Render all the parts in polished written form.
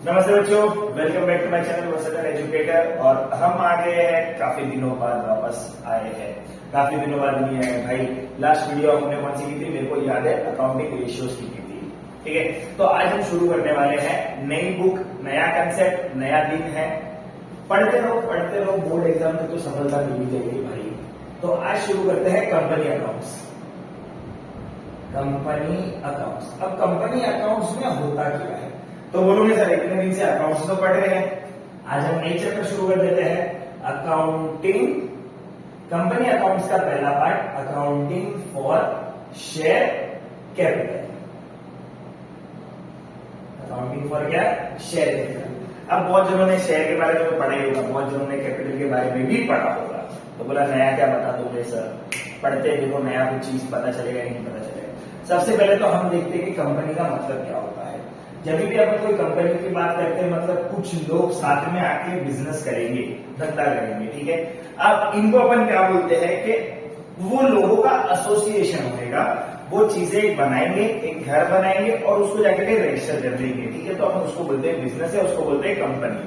नमस्ते बच्चों, welcome back to my channel versatile educator. और हम आ गए हैं, काफी दिनों बाद वापस आए हैं। काफी दिनों बाद नहीं आए भाई। लास्ट वीडियो हमने कौन सी की थी, मेरे को याद है, अकाउंटिंग रेशियोज की थी। ठीक है, तो आज हम शुरू करने वाले हैं नई बुक, नया कंसेप्ट, नया दिन है। पढ़ते रहो, बोर्ड एग्जाम में तो सफलता मिल जाएगी भाई। तो आज शुरू करते हैं कंपनी अकाउंट्स। कंपनी अकाउंट्स, अब कंपनी अकाउंट्स में होता क्या है? तो बोलोगे सर इतने दिन से अकाउंट्स तो पढ़ रहे हैं, आज हम नई चैप्टर शुरू कर देते हैं, अकाउंटिंग। कंपनी अकाउंट्स का पहला part, accounting for share capital. Accounting for क्या? Share capital. अब बहुत जनों ने शेयर के बारे में पढ़ा ही होगा, बहुत जनों ने कैपिटल के बारे में भी पढ़ा होगा। तो बोला नया क्या बता दोगे सर? पढ़ते देखो, नया कुछ चीज पता चलेगा नहीं पता चलेगा। सबसे पहले तो हम देखते हैं कि कंपनी का मतलब क्या होता है। जब भी अपन कोई कंपनी की बात करते हैं, मतलब कुछ लोग साथ में आके बिजनेस करेंगे, धंधा करेंगे। ठीक है, अब इनको अपन क्या बोलते हैं कि वो लोगों का एसोसिएशन होगा। वो चीजें बनाएंगे, एक घर बनाएंगे और उसको जाकर रजिस्टर कर देंगे। ठीक है, तो अपन उसको बोलते हैं बिजनेस है, उसको बोलते हैं कंपनी।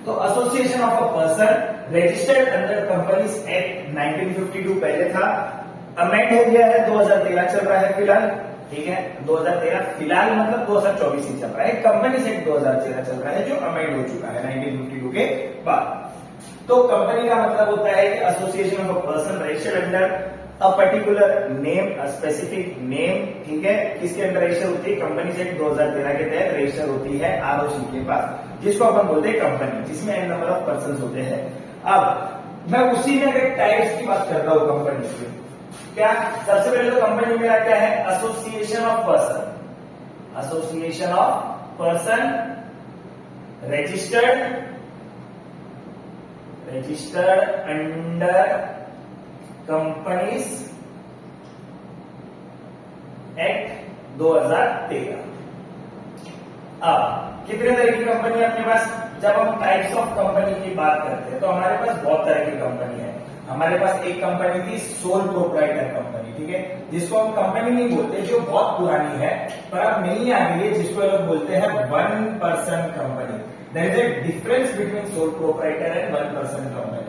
तो association of a person registered under companies act 1952 पहले था, अमेंड हो गया है, 2013 चल रहा है फिलहाल। ठीक है, 2013 फिलहाल मतलब 2024 ही चल रहा है। कंपनी एक्ट 2013 चल रहा है जो अमेंड हो चुका है 1952 के बाद। तो कंपनी का मतलब होता है कि association of a person registered under a particular name, a specific name. ठीक है, किसके अंदर रजिस्टर होती है? कंपनी एक्ट 2013 के तहत रजिस्टर होती है आरओसी के पास, जिसको अपन बोलते हैं कंपनी, जिसमें एन नंबर ऑफ पर्सन होते हैं। अब मैं उसी में एक टाइप्स की बात कर रहा हूं कंपनी की। क्या? सबसे पहले तो कंपनी में क्या है? Association of person. Association of person registered under companies act 2013। अब कितने तरह की कंपनी है अपने पास? जब हम टाइप्स ऑफ कंपनी की बात करते हैं तो हमारे पास बहुत तरह की कंपनी है। हमारे पास एक कंपनी थी सोल प्रोप्राइटर कंपनी। ठीक है, जिसको हम कंपनी नहीं बोलते, जो बहुत पुरानी है, पर अब नहीं आ गई है, जिसको लोग बोलते हैं one person company. There is a difference between sole proprietor and one person company.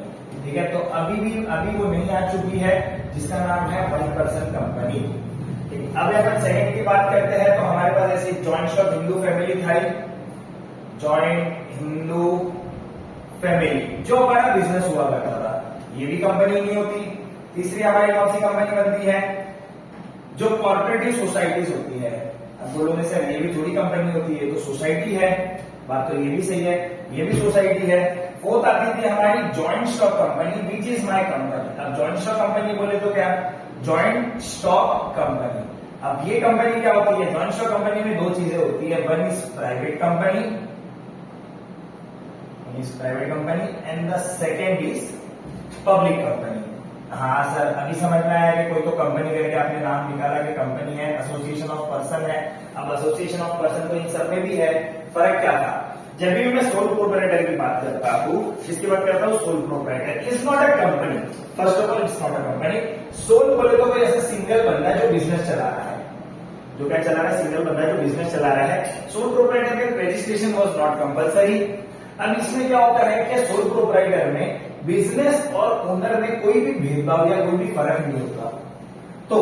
ठीक है, तो अभी वो नहीं आ चुकी है, जिसका नाम है वन पर्सन कंपनी। अब अपन सेकंड की बात करते हैं तो हमारे पास ऐसे जॉइंट स्टॉक हिंदू फैमिली था, जॉइंट हिंदू फैमिली, जो हमारा बिजनेस हुआ करता था, ये भी कंपनी नहीं होती। तीसरी हमारी कौन सी कंपनी बनती है? जो कॉर्पोरेटिव सोसाइटीज होती है। अब बोलोगे सर ये भी थोड़ी कंपनी होती है, तो सोसाइटी है। बात तो ये भी सही है, ये भी सोसाइटी है। फोर्थ आती थी हमारी joint stock company, which is my company. अब जॉइंट स्टॉक कंपनी बोले तो क्या? Joint stock company. अब ये कंपनी क्या होती है? जॉइंट स्टॉक कंपनी में दो चीजें होती है, one is private company, and the second is public company. हाँ सर, अभी समझ में आया कि कोई तो कंपनी करके आपने नाम निकाला कि कंपनी है, एसोसिएशन ऑफ पर्सन है। अब एसोसिएशन ऑफ पर्सन तो इन सब में भी है, फर्क क्या था? जब भी मैं सोल प्रोप्राइटर की बात करता हूँ, किसकी बात करता हूँ? Sole proprietor is not a company. First of all it's not a company. Sole बोले तो कोई ऐसा सिंगल बंदा जो बिजनेस चला रहा है, जो क्या चला रहा है? सिंगल बंदा जो बिजनेस चला रहा है। सोल प्रोप्राइटर के रजिस्ट्रेशन वॉज नॉट कंपल्सरी। अब इसमें क्या होता है कि सोल प्रोप्राइटर में बिजनेस और ओनर में कोई भी भेदभाव या कोई भी फर्क नहीं होता। तो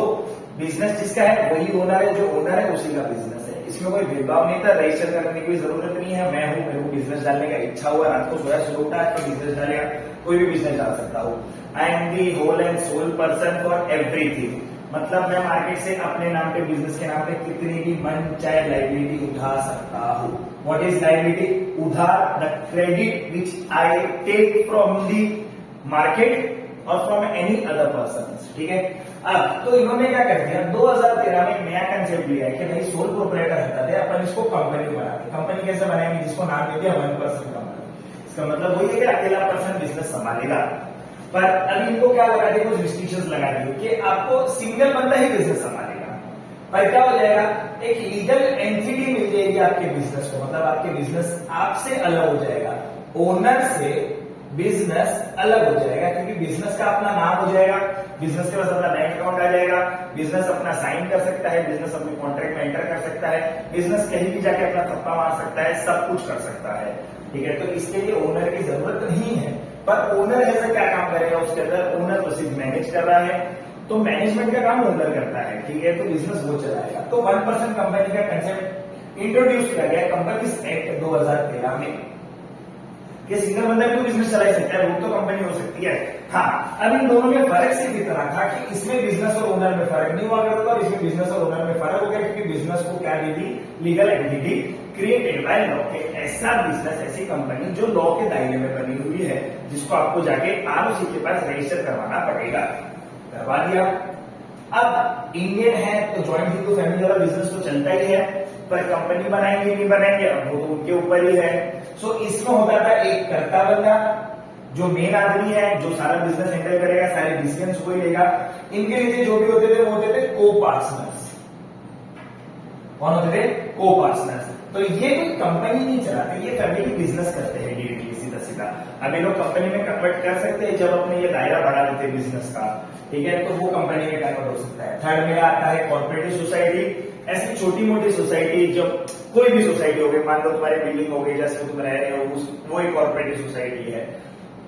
बिजनेस जिसका है वही ओनर है, जो ओनर है उसी का बिजनेस है। इसमें कोई भेदभाव नहीं था, रजिस्टर करने की कोई जरूरत नहीं है। मैं हूं, मेरे को बिजनेस डालने का इच्छा हुआ, रात को सोया सुबह उठा तो बिजनेस डालेगा, कोई भी बिजनेस डाल सकता हूं। I am the whole and sole person for everything. मतलब मैं मार्केट से अपने नाम पे, बिजनेस के नाम पे कितनी भी मन चाहे लाइबिलिटी उठा सकता हूं। What is liability? उधार, the credit which I take from the market और फ्रॉम एनी अदर पर्सन। ठीक है, अब तो इन्होंने क्या कर दिया, 2013 में एक नया कंसेप्ट लिया है कि भाई सोल प्रोप्राइटर हटा दे, अपन इसको कंपनी बनाते। कंपनी कैसे बनाएंगे? जिसको नाम दे दिया वन पर्सन कंपनी। इसका मतलब वही है कि अकेला पर्सन बिजनेस संभालेगा। पर अभी इनको क्या लगा दिया, कुछ रिस्ट्रिक्शंस लगा दिए कि आपको सिंगल बंदा ही बिजनेस संभालेगा। पर क्या हो जाएगा? एक लीगल एंटिटी मिल जाएगी आपके बिजनेस को, मतलब आपके बिजनेस आपसे अलग हो जाएगा। ओनर से बिजनेस अलग हो जाएगा, क्योंकि बिजनेस का अपना नाम हो जाएगा, बिजनेस के पास अपना बैंक अकाउंट आ जाएगा, बिजनेस अपना साइन कर सकता है, बिजनेस अपने कॉन्ट्रैक्ट में एंटर कर सकता है, बिजनेस कहीं भी जाके अपना थप्पा मार सकता है, सब कुछ कर सकता है। ठीक है, तो इसके लिए ओनर की जरूरत नहीं है। पर ओनर ऐसा क्या काम करेगा उसके अंदर? ओनर तो सिर्फ मैनेज कर रहा है, तो मैनेजमेंट का काम ओनर करता है। ठीक है, तो बिजनेस वो चलाएगा। तो 1% कंपनी का कंसेप्ट इंट्रोड्यूस किया गया कंपनीज एक्ट 2013 में। ये सिंगल बंदा भी तो बिजनेस चला सकता है, वो तो कंपनी हो सकती है। हाँ, अब इन दोनों में फर्क सिर्फ इतना था कि इसमें बिजनेस और ओनर में फर्क नहीं हुआ करता, और इसमें बिजनेस और ओनर में फर्क हो गया, क्योंकि बिजनेस को क्या दी थी? Legal entity created by law के। ऐसा बिजनेस, ऐसी कंपनी जो लॉ के दायरे में बनी हुई है, जिसको आपको जाके आरओसी के पास रजिस्टर करवाना पड़ेगा। करवा दिया। अब इंडियन है तो ज्वाइंट हिंदू फैमिली वाला बिजनेस तो चलता ही है, पर कंपनी बनाएंगे नहीं बनाएंगे अब वो तो उनके ऊपर ही है। सो इसमें होता था एक कर्ता बंदा, जो मेन आदमी है, जो सारा बिजनेस हैंडल करेगा, सारे डिसीजंस को ही लेगा। इनके नीचे जो भी होते थे वो होते थे को पार्टनर्स। कौन होते थे? को पार्टनर्स। तो ये कोई कंपनी नहीं चलाते, ये फैमिली बिजनेस करते हैं डायरेक्टली, सीधा सीधा। अब ये लोग कंपनी में कन्वर्ट कर सकते हैं जब अपने ये दायरा बढ़ा लेते हैं बिजनेस का। ठीक है, तो वो कंपनी में कन्वर्ट हो सकता है। थर्ड में आता है कॉर्पोरेटिव सोसाइटी। ऐसी छोटी मोटी सोसाइटी, जो कोई भी सोसाइटी हो गई, मान लो तुम्हारी बिल्डिंग हो गई, जैसे तुम रह रहे हो, वो एक कॉर्पोरेटिव सोसाइटी है,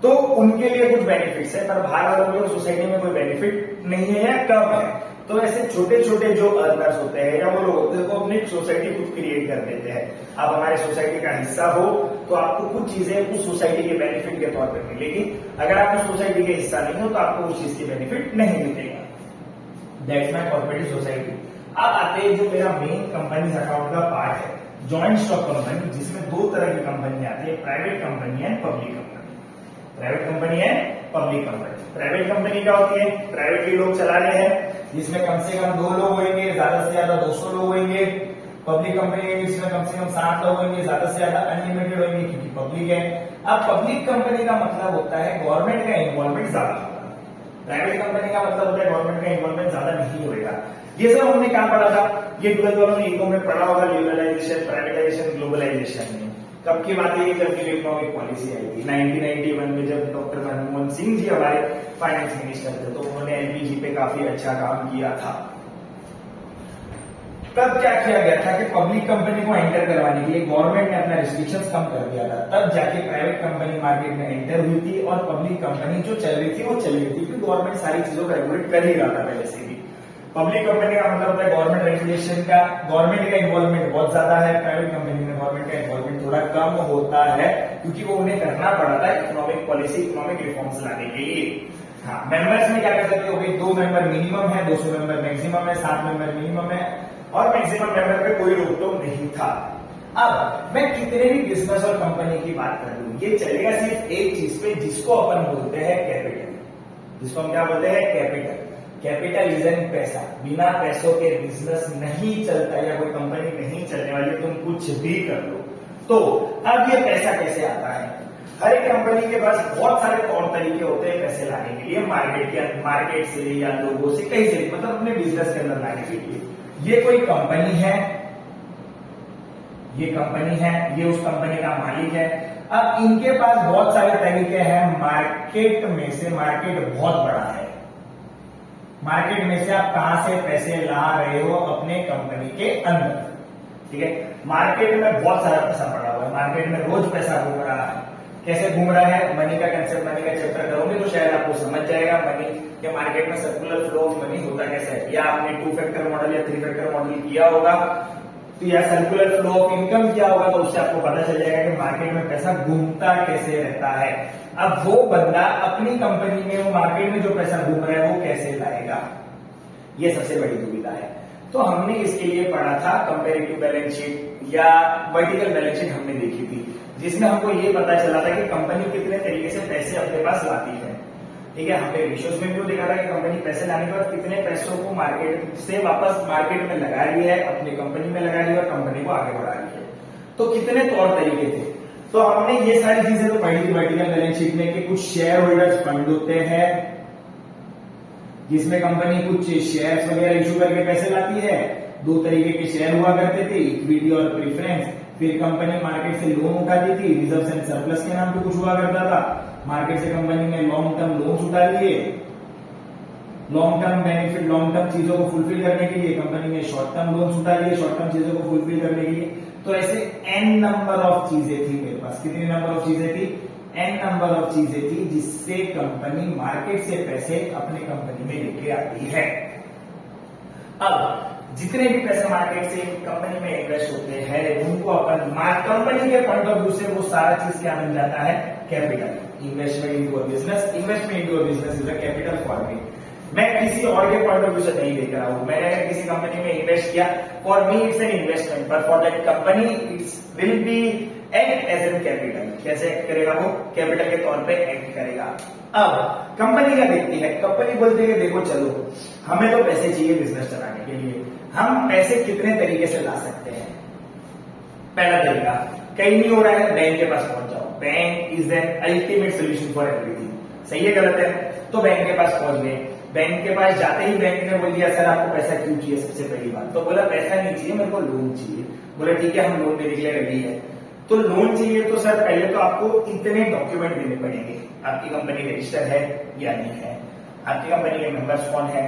तो उनके लिए कुछ बेनिफिट्स है, पर बाहर वालों के सोसाइटी में कोई बेनिफिट नहीं है या कम है। तो ऐसे छोटे छोटे जो अर्नर्स होते हैं या वो लोग होते हैं, वो अपनी सोसाइटी खुद क्रिएट कर देते हैं। आप हमारे सोसाइटी का हिस्सा हो तो आपको कुछ चीजें उस सोसाइटी के बेनिफिट के तौर पर मिलेगी, अगर आप उस सोसाइटी के हिस्सा नहीं हो तो आपको उस चीज की बेनिफिट नहीं मिलेगा। That's my corporative society. अब आते हैं जो मेरा मेन कंपनी अकाउंट का पार्ट है, जॉइंट स्टॉक कंपनी, जिसमें दो तरह की कंपनी आती है, प्राइवेट कंपनी है, पब्लिक कंपनी। प्राइवेट कंपनी है, पब्लिक कंपनी। प्राइवेट कंपनी क्या होती है? प्राइवेटली लोग चला रहे हैं, जिसमें कम से कम 2 लोग होंगे, ज्यादा से ज्यादा 200 लोग होंगे। पब्लिक कंपनी है, जिसमें कम से कम 7 लोग होंगे, ज्यादा से ज्यादा अनलिमिटेड होंगे, क्योंकि पब्लिक है। अब पब्लिक कंपनी का मतलब होता है गवर्नमेंट का इन्वॉल्वमेंट ज्यादा होगा। प्राइवेट कंपनी का मतलब होता है गवर्नमेंट का इन्वॉल्वमेंट ज्यादा नहीं होगा। ये सब हमने क्या पढ़ा था? ये 12th वालों ने इको में पढ़ा होगा, लिबरलाइजेशन, प्राइवेटाइजेशन, ग्लोबलाइजेशन में। कब की बात है ये? जब की इकोनॉमिक पॉलिसी आई थी 1991 में, जब डॉक्टर मनमोहन सिंह जी हमारे फाइनेंस मिनिस्टर थे, तो उन्होंने एलपीजी पे काफी अच्छा काम किया था। तब क्या किया गया था कि पब्लिक कंपनी को एंटर करवाने के लिए गवर्नमेंट ने अपना रिस्ट्रिक्शंस कम कर दिया था, तब जाके प्राइवेट कंपनी मार्केट में एंटर हुई थी, और पब्लिक कंपनी जो चल रही थी वो चल रही थी, क्योंकि गवर्नमेंट सारी चीजों को रेगुलेट कर ही रहा था पहले से भी। पब्लिक कंपनी का मतलब होता है गवर्नमेंट रेगुलेशन का, गवर्नमेंट का इन्वॉल्वमेंट बहुत ज्यादा है। प्राइवेट कंपनी में गवर्नमेंट का इन्वॉल्वमेंट थोड़ा कम होता है, क्योंकि वो उन्हें करना पड़ा था इकोनॉमिक पॉलिसी, इकोनॉमिक रिफॉर्म्स लाने के लिए। हाँ, मेंबर्स में क्या कर सकते हो भाई? 2 मेंबर मिनिमम है, 200 मेंबर मैक्सिमम है, 7 मेंबर मिनिमम है, और मैक्सिमम मेंबर पे कोई रोक टोक नहीं था। अब मैं कितने भी बिजनेस और कंपनी की बात कर लूं, ये चलेगा सिर्फ एक चीज पे, जिसको अपन बोलते हैं कैपिटल। जिसको हम क्या बोलते हैं? कैपिटल। कैपिटल इज एन पैसा। बिना पैसों के बिजनेस नहीं चलता, या कोई कंपनी नहीं चलने वाली, तुम कुछ भी कर लो। तो अब ये पैसा कैसे आता है? हर एक कंपनी के पास बहुत सारे तौर तरीके होते हैं पैसे लाने के लिए, मार्केट से या लोगों से, कहीं से, मतलब अपने बिजनेस के अंदर लाने के लिए। ये कोई कंपनी है, ये कंपनी है, ये उस कंपनी का मालिक है। अब इनके पास बहुत सारे तरीके हैं मार्केट में से, मार्केट बहुत बड़ा है, मार्केट में से आप कहां से पैसे ला रहे हो अपने कंपनी के अंदर। ठीक है, मार्केट में बहुत सारा पैसा पड़ा हुआ है, मार्केट में रोज पैसा घूम रहा है। कैसे घूम रहा है? मनी का कंसेप्ट, मनी का चैप्टर करोगे तो शायद आपको समझ जाएगा मनी के मार्केट में सर्कुलर फ्लो ऑफ मनी होता कैसे है। या आपने 2 फैक्टर मॉडल या 3 फैक्टर मॉडल किया होगा, तो या सर्कुलर फ्लो ऑफ इनकम किया होगा, तो उससे आपको पता चल जाएगा कि मार्केट में पैसा घूमता कैसे रहता है। अब वो बंदा अपनी कंपनी में, वो मार्केट में जो पैसा घूम रहा है वो कैसे लाएगा, ये सबसे बड़ी दुविधा है। तो हमने इसके लिए पढ़ा था कंपैरेटिव बैलेंस शीट या वर्टिकल बैलेंस शीट हमने देखी थी, जिसमें हमको ये पता चला था कि कंपनी कितने तरीके से पैसे अपने पास लाती है। ठीक है, हमने रेशियोज में भी देखा था कि कंपनी पैसे लाने के बाद कितने पैसों को मार्केट से वापस मार्केट में लगा रही है, अपनी कंपनी में लगा रही है और कंपनी को आगे बढ़ा रही है। तो कितने तौर तरीके थे, तो हमने ये सारी चीजें तो पढ़ी थी वर्टिकल बैलेंस शीट में, कि कुछ शेयर होल्डर्स फंड होते हैं, जिसमें कंपनी कुछ शेयर्स वगैरह इशू करके पैसे लाती है। 2 तरीके के शेयर हुआ करते थे, इक्विटी और प्रीफरेंस। फिर कंपनी मार्केट से लोन उठाती थी, रिजर्व एंड सरप्लस के नाम पे कुछ हुआ करता था। मार्केट से कंपनी ने लॉन्ग टर्म लोन्स उठा लिए, long term benefit, long term चीजों को फुलफिल करने के लिए कंपनी ने शॉर्ट टर्म लोन्स उठा लिए, शॉर्ट टर्म चीजों को फुलफिल करने के लिए। तो ऐसे एन नंबर ऑफ चीजें थी मेरे पास। कितनी नंबर ऑफ चीजें थी? एन नंबर ऑफ चीजें थी जिससे कंपनी मार्केट से पैसे अपने कंपनी में लेके आती है। अब जितने भी पैसे मार्केट से कंपनी में इन्वेस्ट होते हैं उनको अपन कंपनी के पॉइंट ऑफ व्यू से वो सारा चीज क्या बन जाता है? Capital. Investment into a business, investment into a business is a capital for me. मैं किसी और के पॉइंट ऑफ व्यू से नहीं देख रहा हूं। मैंने अगर किसी कंपनी में इन्वेस्ट किया, for me it's an investment, but for that company it's will be act as an capital. कैसे एक्ट करेगा वो? कैपिटल के तौर पे एक्ट करेगा। अब कंपनी क्या देखती है? कंपनी बोलती है देखो चलो हमें तो पैसे चाहिए बिजनेस चलाने के लिए, हम पैसे कितने तरीके से ला सकते हैं? पहला तरीका, कहीं नहीं हो रहा है बैंक के पास पहुंच जाओ। Bank is an ultimate solution for everything. सही है गलत है? तो बैंक के पास पहुंच गए। बैंक के पास जाते ही बैंक ने बोल दिया सर आपको पैसा क्यों चाहिए? सबसे पहली बात तो बोला पैसा नहीं चाहिए, मेरे को लोन चाहिए। बोला ठीक है हम लोन देने के लिए रेडी है। तो लोन चाहिए तो सर पहले तो आपको इतने डॉक्यूमेंट देने पड़ेंगे। आपकी कंपनी रजिस्टर है या नहीं है, आपकी कंपनी के मेंबर्स कौन है,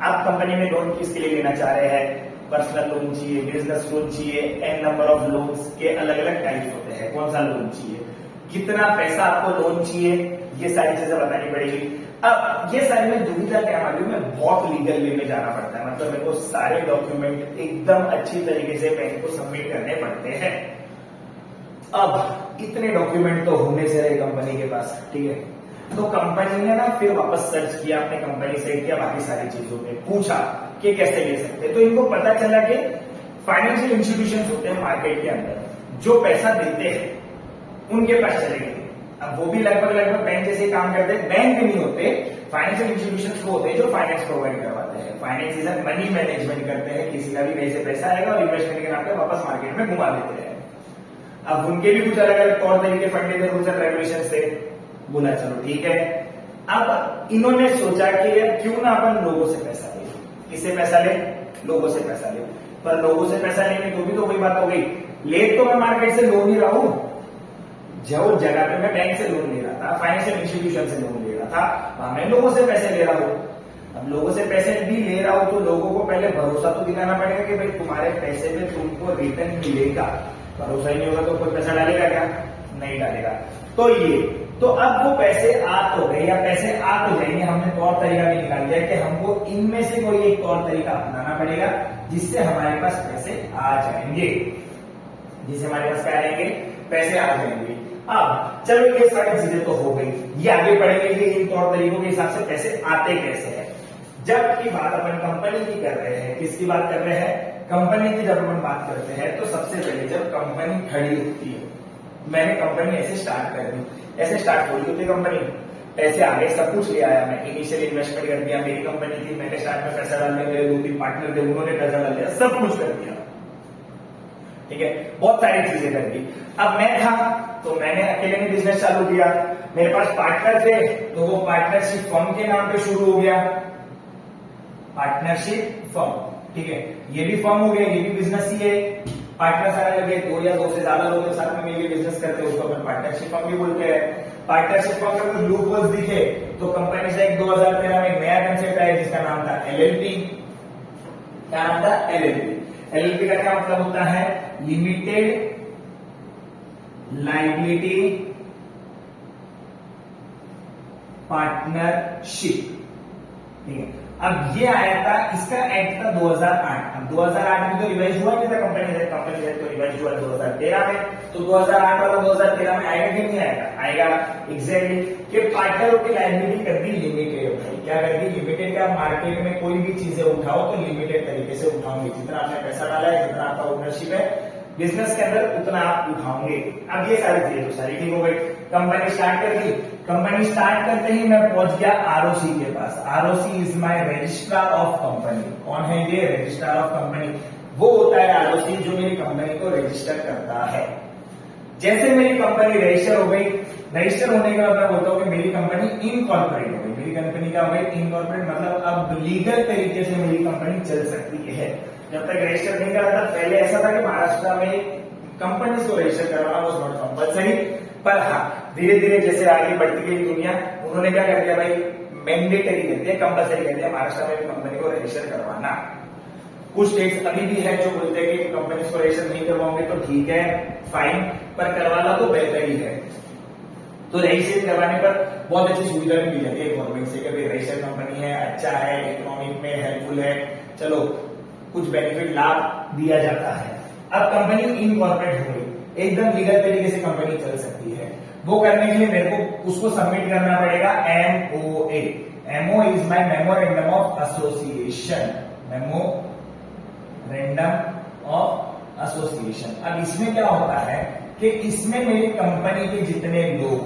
आप कंपनी में लोन किसके लिए लेना चाह रहे हैं, पर्सनल लोन चाहिए, बिजनेस लोन चाहिए, एन नंबर ऑफ लोन्स के अलग अलग टाइप्स होते हैं, कौन सा लोन चाहिए, कितना पैसा आपको लोन चाहिए, ये सारी चीजें बतानी पड़ेगी। अब ये सारी में दुविधा क्या मालूम है, बहुत लीगल वे में जाना पड़ता है। मतलब मेरे को सारे डॉक्यूमेंट एकदम अच्छी तरीके से बैंक को सबमिट करने पड़ते हैं। अब इतने डॉक्यूमेंट तो होने से रहे कंपनी के पास, ठीक है। तो कंपनी ने ना फिर वापस सर्च किया, अपने कंपनी से किया, बाकी सारी चीजों में पूछा कि कैसे ले सकते। तो इनको पता चला कि फाइनेंशियल इंस्टीट्यूशंस होते हैं मार्केट के अंदर जो पैसा देते हैं उनके पास चले गए। अब वो भी लगभग बैंक जैसे काम करते हैं। बैंक नहीं होते, फाइनेंशियल इंस्टीट्यूशंस वो होते हैं जो फाइनेंस प्रोवाइड करवाते हैं। फाइनेंस इज मनी मैनेजमेंट करते हैं, किसी का भी कहीं से पैसा आएगा और इन्वेस्टमेंट के नाम पे वापस मार्केट में घुमा देते हैं। अब उनके भी कुछ अलग अलग तौर तरीके, फंडिंग के रूल्स एंड रेगुलेशन से बोला चलो ठीक है। अब इन्होंने सोचा कि यार क्यों ना अपन लोगों से पैसा ले। किससे पैसा ले? लोगों से पैसा ले। पर लोगों से पैसा लेने तो भी तो वही बात हो गई, ले तो मैं मार्केट से लोन ही रहा हूं। जो जगह पे मैं बैंक से लोन ले रहा था, फाइनेंशियल इंस्टीट्यूशन से लोन ले रहा था, वहां मैं लोगों से पैसे ले रहा हूं। अब लोगों से पैसे भी ले रहा हूं तो लोगों को पहले भरोसा तो दिलाना पड़ेगा कि भाई तुम्हारे पैसे में तुमको रिटर्न मिलेगा। भरोसा ही नहीं होगा तो कोई पैसा डालेगा क्या? नहीं डालेगा। तो अब वो पैसे आ तो गए या पैसे आ तो जाएंगे, हमने तौर तरीका भी निकाल दिया कि हमको इनमें से कोई एक तौर तरीका अपनाना पड़ेगा जिससे हमारे पास पैसे आ जाएंगे, जिससे हमारे पास क्या आएंगे? पैसे आ जाएंगे। अब चलो ये सारी चीजें तो हो गई, ये आगे बढ़ेंगे कि इन तौर तरीकों के हिसाब से पैसे आते कैसे हैं। जब की बात अपन कंपनी की कर रहे हैं, किसकी बात कर रहे हैं? कंपनी की जब अपन बात करते हैं तो सबसे पहले जब कंपनी खड़ी होती है, मैंने कंपनी ऐसे स्टार्ट कर दी, ऐसे स्टार्ट हो रही होती कंपनी, पैसे आ गए, सब कुछ ले आया, मैं इनिशियल इन्वेस्टमेंट कर दिया, मेरी कंपनी थी, मैंने स्टार्ट में पैसा डाल दिया, मेरे 2-3 पार्टनर थे उन्होंने पैसा डाल दिया, सब कुछ कर दिया, ठीक है, बहुत सारी चीजें कर दी। अब मैं था तो मैंने अकेले ने बिजनेस चालू किया, मेरे पास पार्टनर थे तो वो पार्टनरशिप फर्म के नाम पे शुरू हो गया, पार्टनरशिप फर्म, ठीक है, ये भी फर्म हो गया, ये भी बिजनेस ही है। पार्टनर सारे लगे, 2 या 2 से ज्यादा लोग साथ में मिलकर बिजनेस करते हैं, उसको अपन पार्टनरशिप फर्म भी बोलते हैं। पार्टनरशिप फर्म में कुछ लूप होल्स दिखे तो कंपनी से 2013 में एक नया कंसेप्ट आया जिसका नाम था एलएलपी। क्या नाम था? एलएलपी। एलएलपी का क्या मतलब होता है? लिमिटेड लायबिलिटी पार्टनरशिप, ठीक है। अब ये आया था, इसका एक्ट था 2008। अब 2008 में तो रिवाइज हुआ नहीं था, कंपनी से तो रिवाइज हुआ 2013 में। तो 2008 वाला 2013 में आएगा कि नहीं आएगा? आएगा एग्जैक्टली कि पार्टनरों की लायबिलिटी कर दी लिमिटेड। क्या कर दी? लिमिटेड। का मार्केट में कोई भी चीजें उठाओ तो लिमिटेड तरीके से उठाओगे, जितना आपने पैसा डाला है, जितना आपका ओनरशिप है बिजनेस के अंदर उतना आप उठाओगे। अब ये सारी चीजें तो सारी ठीक हो गई, कंपनी स्टार्ट कर दी। कंपनी स्टार्ट करते ही मैं पहुंच गया आरओसी के पास। ROC is my registrar of company. कौन है ये? Registrar of company. वो होता है आरओसी जो मेरी कंपनी को रजिस्टर करता है। जैसे मेरी कंपनी रजिस्टर हो गई, रजिस्टर होने के बाद मैं बोलता हूं कि मेरी कंपनी इनकॉर्पोरेट हो गई। मेरी कंपनी क्या हो गई? इनकॉर्पोरेट। मतलब अब लीगल तरीके से मेरी कंपनी चल सकती है। जब तक रजिस्टर नहीं करा था, पहले ऐसा था कि महाराष्ट्र में कंपनी को रजिस्टर करवाना वाज नॉट कंपल्सरी, पर हाँ, धीरे धीरे जैसे आगे बढ़ती गई दुनिया, उन्होंने क्या कर दिया भाई, मैंडेटरी कर दिया, कंपलसरी कर दिया महाराष्ट्र में भी कंपनी को रजिस्टर करवाना। कुछ स्टेट्स अभी भी है जो बोलते हैं कि कंपनी को रजिस्टर नहीं करवाओगे तो ठीक है, फाइन, पर करवाना तो बेहतर ही है। तो रजिस्टर करवाने पर बहुत अच्छी सुविधा भी मिल जाती है गवर्नमेंट से कि भाई रजिस्टर कंपनी है, अच्छा है, इकोनॉमिक में हेल्पफुल है, चलो कुछ बेनिफिट लाभ दिया जाता है। अब कंपनी इनकॉर्पोरेट हो गई, एकदम लीगल तरीके से कंपनी चल सकती है। वो करने के लिए मेरे को उसको सबमिट करना पड़ेगा MOA। MO is my memorandum of association, memorandum of association. अब इसमें क्या होता है कि इसमें मेरी कंपनी के जितने लोग,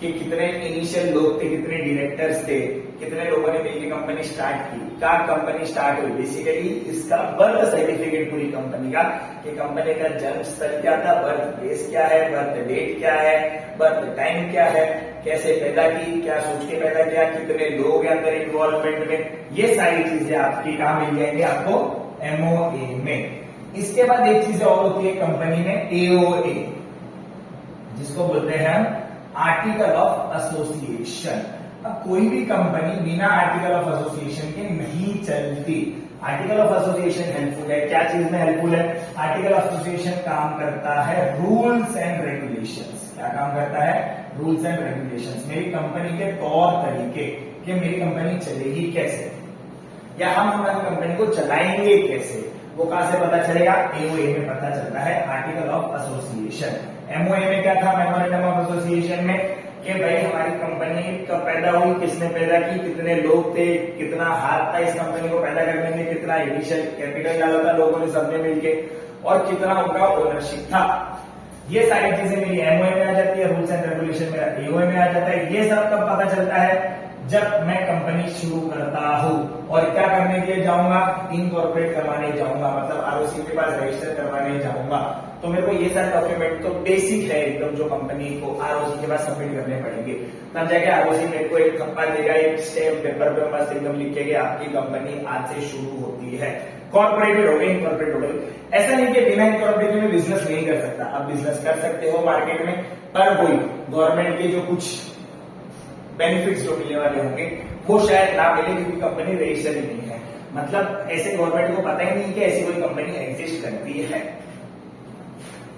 कि कितने इनिशियल लोग थे, कितने डायरेक्टर्स थे, कितने लोगों ने मिलकर कंपनी स्टार्ट की, क्या कंपनी स्टार्ट हुई, बेसिकली इसका बर्थ सर्टिफिकेट पूरी कंपनी का, कि कंपनी का जन्म स्थल क्या था, बर्थ प्लेस क्या है, बर्थ डेट क्या है, बर्थ टाइम क्या है, कैसे पैदा की, क्या सोच के पैदा किया, कितने लोग हैं अंदर इन्वॉल्वमेंट में, ये सारी चीजें आपकी कहां मिल जाएंगे आपको MOA में। इसके बाद एक चीज और होती है कंपनी में AOA, जिसको बोलते हैं हम आर्टिकल ऑफ एसोसिएशन। अब कोई भी कंपनी बिना आर्टिकल ऑफ एसोसिएशन के नहीं चलती। आर्टिकल ऑफ एसोसिएशन हेल्पफुल है, क्या चीज में हेल्पफुल है, आर्टिकल ऑफ एसोसिएशन काम करता है रूल्स एंड रेगुलेशंस। क्या काम करता है, रूल्स एंड रेगुलेशंस, मेरी कंपनी के तौर तरीके, कि मेरी कंपनी चलेगी कैसे, या हम हमारी कंपनी को चलाएंगे कैसे, वो कहां से पता चलेगा, AOA में पता चलता है, आर्टिकल ऑफ एसोसिएशन। MOA में क्या था, मेमोरेंडम ऑफ एसोसिएशन में, कि भाई हमारी कंपनी कब पैदा हुई, किसने पैदा की, कितने लोग थे, कितना हाथ था इस कंपनी को पैदा करने में, कितना इनिशियल कैपिटल डाला था लोगों ने सबने मिलके, और कितना उनका ओनरशिप था। ये सारी चीजें मेरी MOA में आ जाती है, रूल्स एंड रेगुलेशन मेरा AOA में आ जाता है। ये सब कब पता चलता है, जब मैं कंपनी शुरू करता हूं और क्या करने के लिए जाऊंगा, इनकॉर्पोरेट करवाने जाऊंगा, मतलब ROC के पास रजिस्टर करवाने जाऊंगा। तो मेरे को ये सारे डॉक्यूमेंट तो बेसिक है एकदम, जो कंपनी को ROC के पास सबमिट करने पड़ेंगे। तब जाके ROC मेरे को एक थप्पा देगा, एक स्टैम्प पेपर पे मस्त एकदम लिखे कि आपकी कंपनी आज से शुरू होती है, कॉर्पोरेटेड हो गई, इनकॉर्पोरेट हो गई। ऐसा नहीं कि बिना इनकॉर्पोरेट में बिजनेस नहीं कर सकता, आप बिजनेस कर सकते हो मार्केट में, पर वही गवर्नमेंट के जो कुछ बेनिफिट्स जो मिलने वाले होंगे वो शायद ना मिले, क्योंकि कंपनी रजिस्टर ही नहीं है। मतलब ऐसे गवर्नमेंट को पता ही नहीं कि ऐसी कोई कंपनी एग्जिस्ट करती है,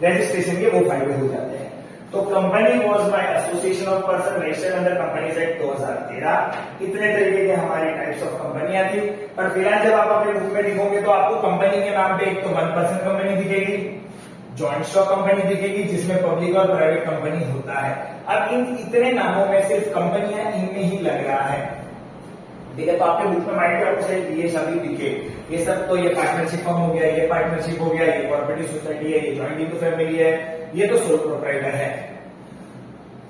रजिस्ट्रेशन के वो फायदे हो जाते हैं। तो company was by association of person registered under companies act 2013। इतने तरीके के हमारे टाइप्स ऑफ कंपनियां थी, पर फिलहाल जब आप अपने बुक में दिखोगे तो आपको कंपनी के नाम पे एक तो 1% कंपनी दिखेगी, जॉइंट स्टॉक कंपनी दिखेगी जिसमें पब्लिक और प्राइवेट कंपनी होता है। अब इन इतने नामों में सिर्फ कंपनियां इनमें ही लग रहा है, ठीक है। तो आपके बुक में माइंड आपको शायद ये सभी दिखे, ये सब तो, ये पार्टनरशिप फर्म हो गया, ये पार्टनरशिप हो गया, ये कॉर्पोरेटिव सोसाइटी है, ये जॉइंट इंटू फैमिली है, ये तो सोल प्रोप्राइटर है।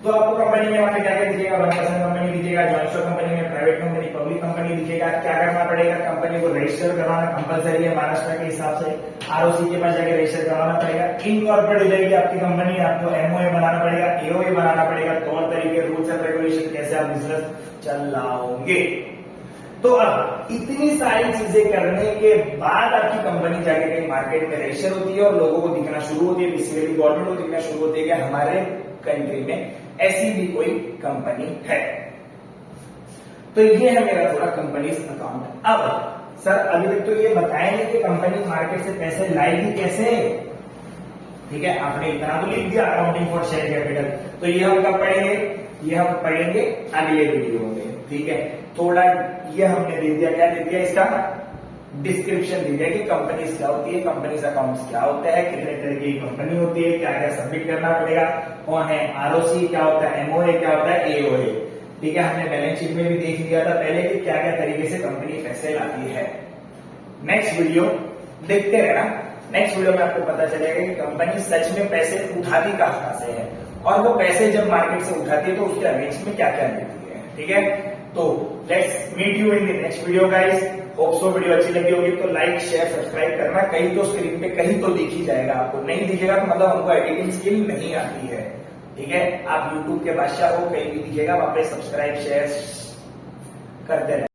तो आपको कंपनी में वहां क्या क्या दिखेगा, 1% कंपनी दिखेगा, जॉइंट स्टॉक कंपनी में प्राइवेट कंपनी, पब्लिक कंपनी दिखेगा। क्या करना पड़ेगा, कंपनी को रजिस्टर करवाना कंपलसरी है महाराष्ट्र के हिसाब से, ROC के पास जाकर रजिस्टर करवाना पड़ेगा। इनकॉर्पोरेट हो जाएगी आपकी कंपनी, आपको MOA बनाना पड़ेगा, AOA बनाना पड़ेगा, तौर तरीके, रूल्स एंड रेगुलेशन, कैसे आप बिजनेस चलाओगे। तो अब इतनी सारी चीजें करने के बाद आपकी कंपनी जाके कहीं मार्केट में रजिस्टर होती है और लोगों को दिखना शुरू होती है, बेसिकली गवर्नमेंट को दिखना शुरू होती है कि हमारे कंट्री में ऐसी भी कोई कंपनी है। तो ये है मेरा थोड़ा कंपनीज अकाउंट। अब सर अभी तक तो ये बताएंगे कि कंपनी मार्केट से पैसे लाएगी कैसे, ठीक है, आपने इतना तो लिख दिया अकाउंटिंग फॉर शेयर कैपिटल, तो ये हम कब पढ़ेंगे, ये हम पढ़ेंगे अगले वीडियो में, ठीक है। थोड़ा ये हमने दे दिया, क्या दे दिया, इसका डिस्क्रिप्शन दे दिया कि कंपनीज क्या होती है, कंपनीज अकाउंट्स क्या होता है, कितने तरह की कंपनी होती है, क्या क्या सबमिट करना पड़ेगा, कौन है ROC क्या होता है, MOA क्या होता है, AOA, ठीक है। हमने बैलेंस शीट में भी देख लिया था पहले कि क्या क्या तरीके से कंपनी पैसे लाती है। नेक्स्ट वीडियो देखते रहना, नेक्स्ट वीडियो में आपको पता चलेगा कि कंपनी सच में पैसे उठाती कहां से है, और वो पैसे जब मार्केट से उठाती है तो उसके अगेंस्ट में क्या क्या लेती है, ठीक है। तो let's meet you in the next video guys. Hope so video अच्छी लगी होगी तो लाइक शेयर सब्सक्राइब करना। कहीं तो स्क्रीन पे कहीं तो दिख ही जाएगा, आपको नहीं दिखेगा तो मतलब हमको एडिटिंग स्किल नहीं आती है, ठीक है। आप यूट्यूब के बादशाह हो, कहीं भी दिखेगा वहां पे सब्सक्राइब शेयर करते रहे।